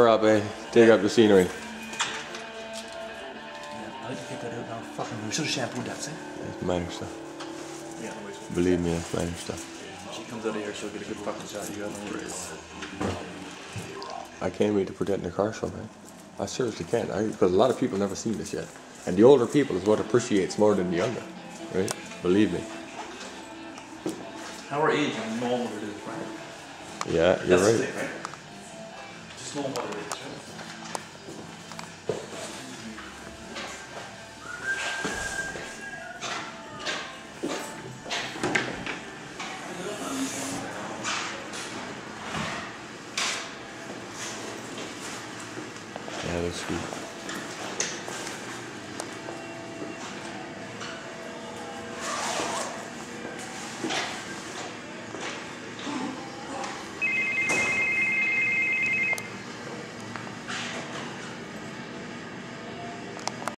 Up, eh? Dig up the scenery. Yeah, I like to get that out now. Fucking, we should have shampooed that, see? It's minor stuff. Yeah, no worries. Believe me, it's minor stuff. When she comes out of here, she'll get a good fucking shot. You got no worries. I can't wait to put that in the car show, man. I seriously can't. Because a lot of people never seen this yet. And the older people is what appreciates more than the younger. Right? Believe me. Our age and know what it is, right? Yeah, you're That's right. the thing, right? Just know what it is, right? Yeah, that's sweet.